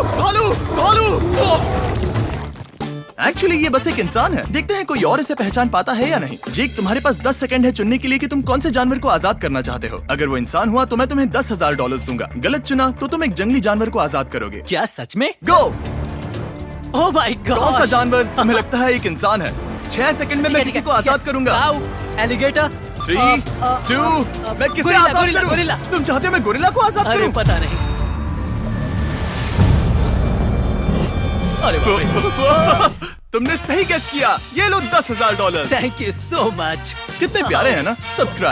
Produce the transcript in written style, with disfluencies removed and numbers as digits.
भालू भालू। एक्चुअली ये बस एक इंसान है। देखते हैं कोई और इसे पहचान पाता है या नहीं। जेक, तुम्हारे पास 10 सेकंड है चुनने के लिए कि तुम कौन से जानवर को आजाद करना चाहते हो। अगर वो इंसान हुआ तो मैं तुम्हें $10,000 दूंगा। गलत चुना तो तुम एक जंगली जानवर को आजाद करोगे। क्या सच में? गो। Oh my God! कौन सा जानवर? हमें लगता है एक इंसान है। 6 सेकंड में मैं किसी को आजाद करूंगा। एलिगेटर। 3, 2, मैं किसे आजाद करूं? गोरिल्ला। तुम चाहते हो मैं गोरिल्ला को आजाद अरे करूं? पता नहीं। अरे बाप रे। तुमने सही गेस किया। ये लो $10,000। Thank you so much. कितने प्यारे हैं ना। सब्सक्राइब